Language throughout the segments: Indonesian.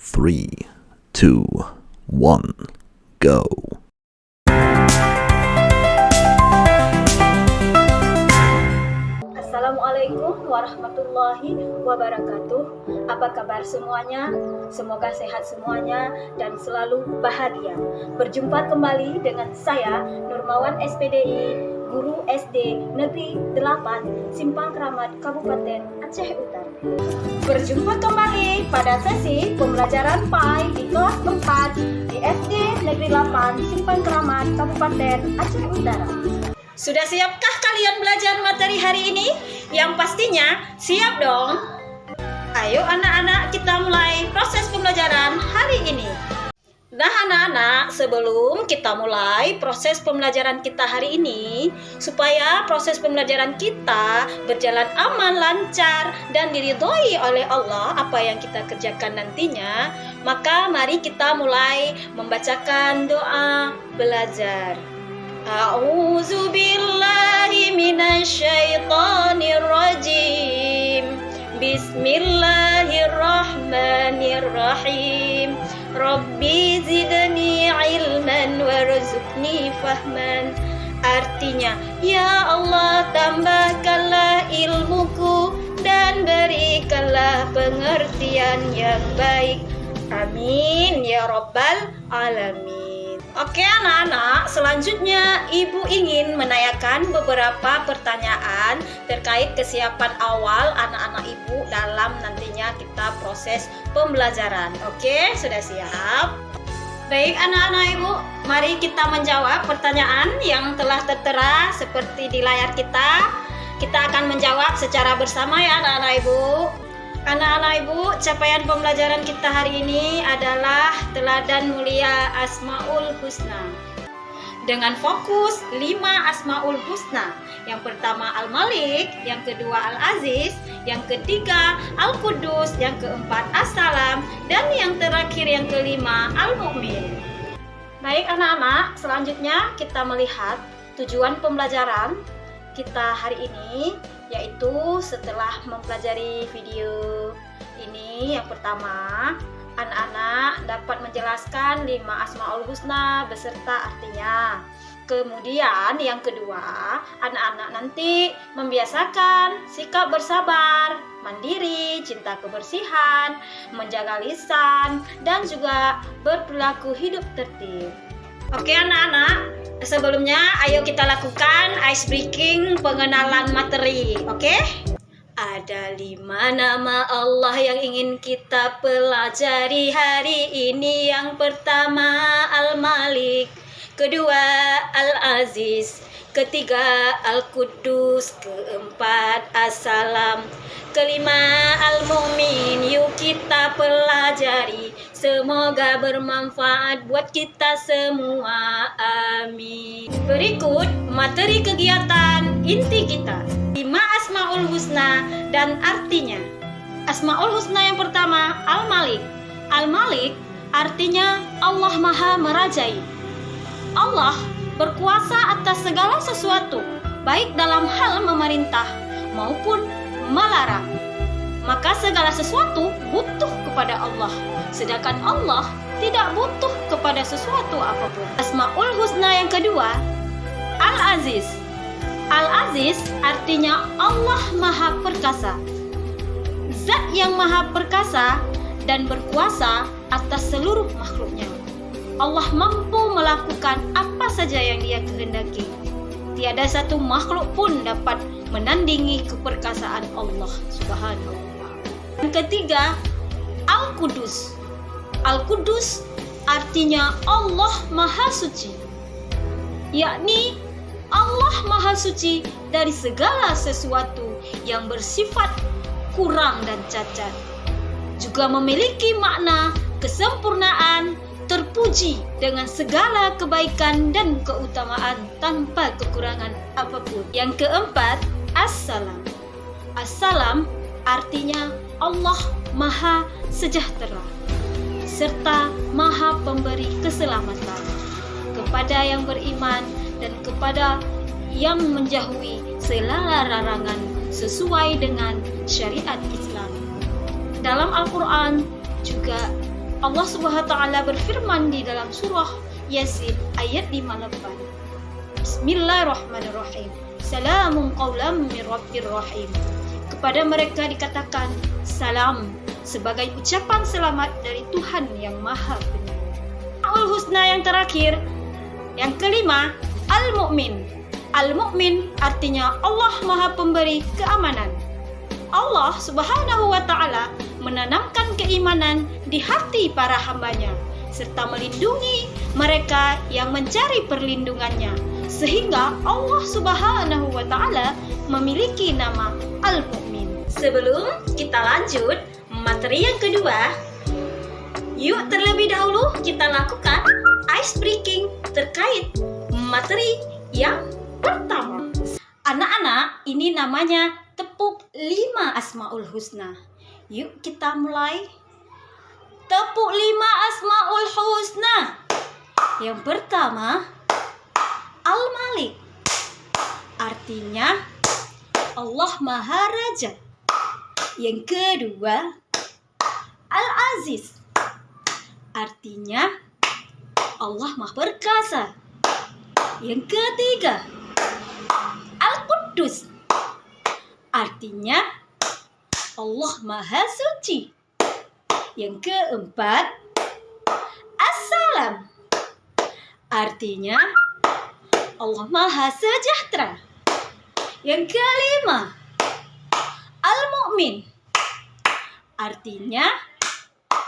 3, 2, 1, go. Assalamualaikum warahmatullahi wabarakatuh. Apa kabar semuanya? Semoga sehat semuanya dan selalu bahagia. Berjumpa kembali dengan saya Nurmawan SPDI, Guru SD Negeri 8 Simpang Keramat, Kabupaten Aceh Utara. Berjumpa kembali pada sesi pembelajaran PAI di kelas 4 di SD Negeri 8 Simpang Keramat, Kabupaten Aceh Utara. Sudah siapkah kalian belajar materi hari ini? Yang pastinya siap dong. Ayo anak-anak, kita mulai proses pembelajaran hari ini. Nah anak-anak, sebelum kita mulai proses pembelajaran kita hari ini, supaya proses pembelajaran kita berjalan aman, lancar, dan diridhoi oleh Allah apa yang kita kerjakan nantinya, maka mari kita mulai membacakan doa belajar. A'udzu billahi minasyaitonir rajim. Bismillahirrahmanirrahim. Rabbi zidni ilman warzuqni fahman. Artinya, ya Allah, tambahkanlah ilmuku dan berikanlah pengertian yang baik. Amin ya rabbal alamin. Oke anak-anak, selanjutnya Ibu ingin menanyakan beberapa pertanyaan terkait kesiapan awal anak-anak Ibu dalam nantinya kita proses pembelajaran. Oke, sudah siap? Baik anak-anak Ibu, mari kita menjawab pertanyaan yang telah tertera seperti di layar kita. Kita akan menjawab secara bersama ya anak-anak Ibu. Anak-anak Ibu, capaian pembelajaran kita hari ini adalah teladan mulia Asmaul Husna. Dengan fokus 5 Asmaul Husna. Yang pertama Al-Malik, yang kedua Al-Aziz, yang ketiga Al-Quddus, yang keempat As-Salam, dan yang terakhir yang kelima Al-Mu'min. Baik anak-anak, selanjutnya kita melihat tujuan pembelajaran kita hari ini, yaitu setelah mempelajari video ini, yang pertama anak-anak dapat menjelaskan 5 Asmaul Husna beserta artinya. Kemudian yang kedua, anak-anak nanti membiasakan sikap bersabar, mandiri, cinta kebersihan, menjaga lisan, dan juga berperilaku hidup tertib. Oke anak-anak, sebelumnya ayo kita lakukan ice breaking pengenalan materi, oke? Ada 5 nama Allah yang ingin kita pelajari hari ini. Yang pertama Al-Malik, kedua Al-Aziz, ketiga Al-Quddus, keempat As-Salam, kelima Al-Mu'min. Yuk kita pelajari, semoga bermanfaat buat kita semua, amin. Berikut materi kegiatan inti kita, 5 Asmaul Husna dan artinya. Asmaul Husna yang pertama Al-Malik. Al-Malik artinya Allah Maha Merajai. Allah berkuasa atas segala sesuatu, baik dalam hal memerintah maupun melarang. Maka segala sesuatu butuh kepada Allah, sedangkan Allah tidak butuh kepada sesuatu apapun. Asmaul Husna yang kedua Al-Aziz. Al-Aziz artinya Allah Maha Perkasa. Zat yang Maha Perkasa dan berkuasa atas seluruh makhluknya. Allah mampu melakukan apa saja yang Dia kehendaki. Tiada satu makhluk pun dapat menandingi keperkasaan Allah Subhanahu wa Ta'ala. Yang ketiga, Al-Quddus. Al-Quddus artinya Allah Maha Suci, yakni Allah Maha Suci dari segala sesuatu yang bersifat kurang dan cacat. Juga memiliki makna kesempurnaan, terpuji dengan segala kebaikan dan keutamaan tanpa kekurangan apapun. Yang keempat, As-Salam. As-Salam artinya Allah Maha Sejahtera serta Maha Pemberi keselamatan kepada yang beriman dan kepada yang menjauhi segala larangan sesuai dengan syariat Islam. Dalam Al-Quran juga Allah Subhanahu wa taala berfirman di dalam surah Yasin ayat 58. Bismillahirrahmanirrahim. Salamun qaulam mir rabbir rahim. Kepada mereka dikatakan salam sebagai ucapan selamat dari Tuhan yang Maha Penyayang. Asmaul Husna yang terakhir, yang kelima, Al-Mu'min. Al-Mu'min artinya Allah Maha Pemberi keamanan. Allah Subhanahu wa taala menanamkan keimanan di hati para hambanya serta melindungi mereka yang mencari perlindungannya, sehingga Allah Subhanahu wa taala memiliki nama Al-Mu'min. Sebelum kita lanjut materi yang kedua, yuk terlebih dahulu kita lakukan ice breaking terkait materi yang pertama. Anak-anak, ini namanya tepuk 5 Asmaul Husna. Yuk kita mulai. Tepuk 5 Asmaul Husna. Yang pertama, Al-Malik. Artinya Allah Maha Raja. Yang kedua, Al-Aziz. Artinya Allah Maha Perkasa. Yang ketiga, Al-Quddus. Artinya Allah Maha Suci. Yang keempat, As-Salam. Artinya Allah Maha Sejahtera. Yang kelima, Al-Mu'min. Artinya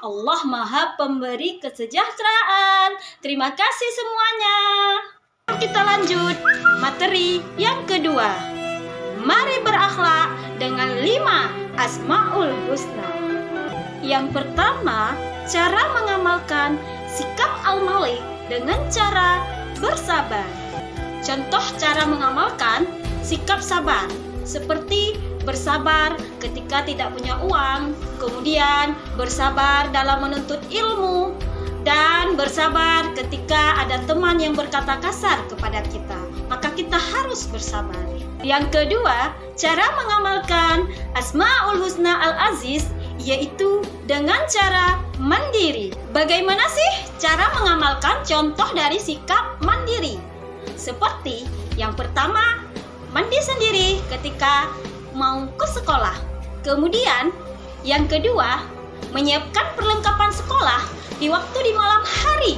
Allah Maha Pemberi Kesejahteraan. Terima kasih semuanya. Kita lanjut materi yang kedua. Mari berakhlak dengan 5 Asmaul Husna. Yang pertama, cara mengamalkan sikap Al-Malik dengan cara bersabar. Contoh cara mengamalkan sikap sabar seperti bersabar ketika tidak punya uang, kemudian bersabar dalam menuntut ilmu, dan bersabar ketika ada teman yang berkata kasar kepada kita. Maka kita harus bersabar. Yang kedua, cara mengamalkan Asmaul Husna Al-Aziz yaitu dengan cara mandiri. Bagaimana sih cara mengamalkan contoh dari sikap mandiri? Seperti yang pertama, mandi sendiri ketika mau ke sekolah. Kemudian yang kedua, menyiapkan perlengkapan sekolah di waktu di malam hari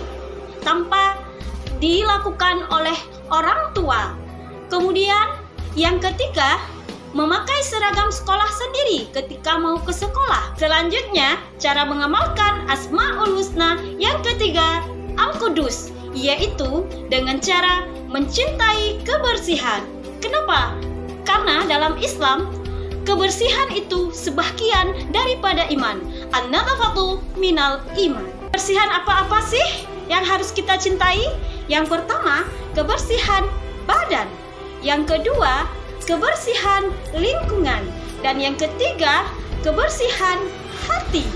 tanpa dilakukan oleh orang tua. Kemudian yang ketiga, memakai seragam sekolah sendiri ketika mau ke sekolah. Selanjutnya, cara mengamalkan Asmaul Husna yang ketiga, Al-Quddus, yaitu dengan cara mencintai kebersihan. Kenapa? Karena dalam Islam, kebersihan itu sebagian daripada iman. An-nadhafatu minal iman. Kebersihan apa-apa sih yang harus kita cintai? Yang pertama, kebersihan badan. Yang kedua, kebersihan lingkungan. Dan yang ketiga, kebersihan hati.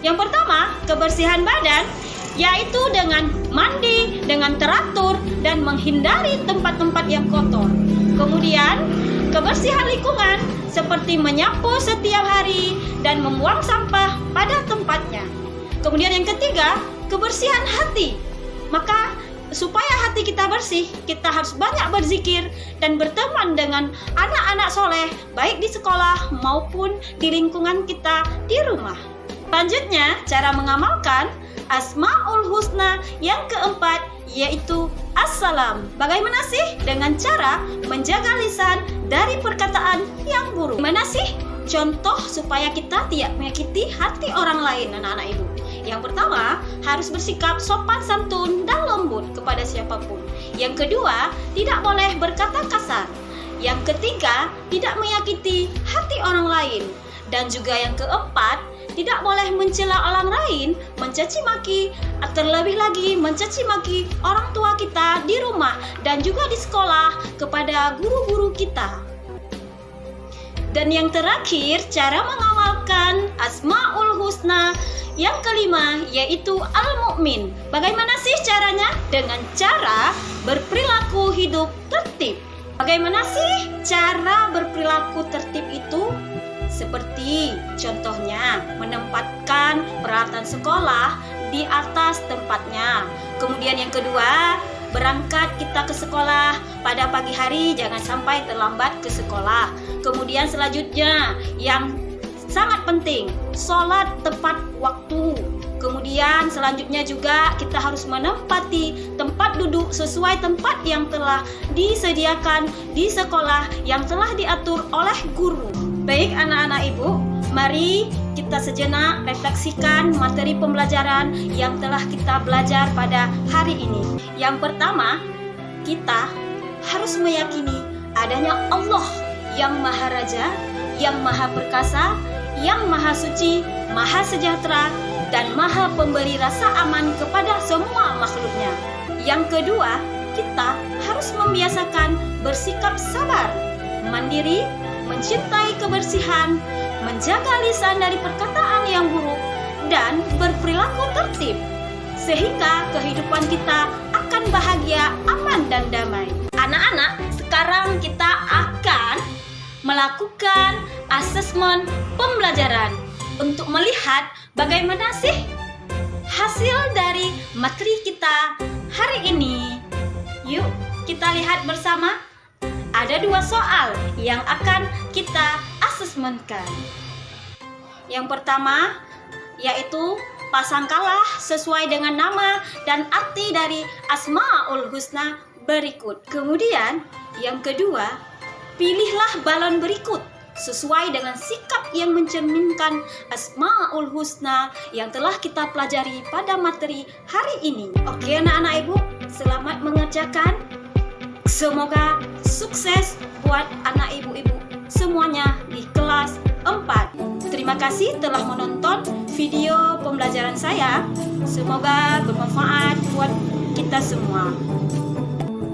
Yang pertama, kebersihan badan, yaitu dengan mandi dengan teratur dan menghindari tempat-tempat yang kotor. Kemudian, kebersihan lingkungan seperti menyapu setiap hari dan membuang sampah pada tempatnya. Kemudian yang ketiga, kebersihan hati. Maka supaya hati kita bersih, kita harus banyak berzikir dan berteman dengan anak-anak soleh, baik di sekolah maupun di lingkungan kita di rumah. Selanjutnya, cara mengamalkan Asmaul Husna yang keempat, yaitu As-Salam. Bagaimana sih? Dengan cara menjaga lisan dari perkataan yang buruk. Bagaimana sih contoh supaya kita tidak menyakiti hati orang lain, anak-anak ibu? Yang pertama, harus bersikap sopan santun dan lembut kepada siapapun. Yang kedua, tidak boleh berkata kasar. Yang ketiga, tidak menyakiti hati orang lain. Dan juga yang keempat, tidak boleh mencela orang lain, mencaci maki, terlebih lagi mencaci maki orang tua kita di rumah dan juga di sekolah kepada guru-guru kita. Dan yang terakhir, cara mengamalkan Asmaul Husna yang kelima, yaitu Al-Mu'min. Bagaimana sih caranya? Dengan cara berperilaku hidup tertib. Bagaimana sih cara berperilaku tertib itu? Seperti contohnya menempatkan peralatan sekolah di atas tempatnya. Kemudian yang kedua, berangkat kita ke sekolah pada pagi hari, jangan sampai terlambat ke sekolah. Kemudian selanjutnya yang sangat penting, sholat tepat waktu. Kemudian selanjutnya juga kita harus menempati tempat duduk sesuai tempat yang telah disediakan di sekolah yang telah diatur oleh guru. Baik anak-anak ibu, mari kita sejenak refleksikan materi pembelajaran yang telah kita belajar pada hari ini. Yang pertama, kita harus meyakini adanya Allah yang Maha Raja, yang Maha Perkasa, yang Maha Suci, Maha Sejahtera, dan Maha Pemberi rasa aman kepada semua makhluknya. Yang kedua, kita harus membiasakan bersikap sabar, mandiri, mencintai kebersihan, menjaga lisan dari perkataan yang buruk, dan berperilaku tertib, sehingga kehidupan kita akan bahagia, aman, dan damai. Anak-anak, sekarang kita akan melakukan asesmen pembelajaran untuk melihat bagaimana sih hasil dari materi kita hari ini. Yuk, kita lihat bersama. Ada 2 soal yang akan kita asesmenkan. Yang pertama, yaitu pasangkalah sesuai dengan nama dan arti dari Asmaul Husna berikut. Kemudian, yang kedua, pilihlah balon berikut sesuai dengan sikap yang mencerminkan Asmaul Husna yang telah kita pelajari pada materi hari ini. Oke anak-anak ibu, selamat mengerjakan. Semoga sukses buat anak ibu-ibu semuanya di kelas 4. Terima kasih telah menonton video pembelajaran saya. Semoga bermanfaat buat kita semua.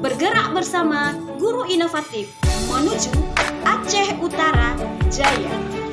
Bergerak bersama guru inovatif menuju Aceh Utara Jaya.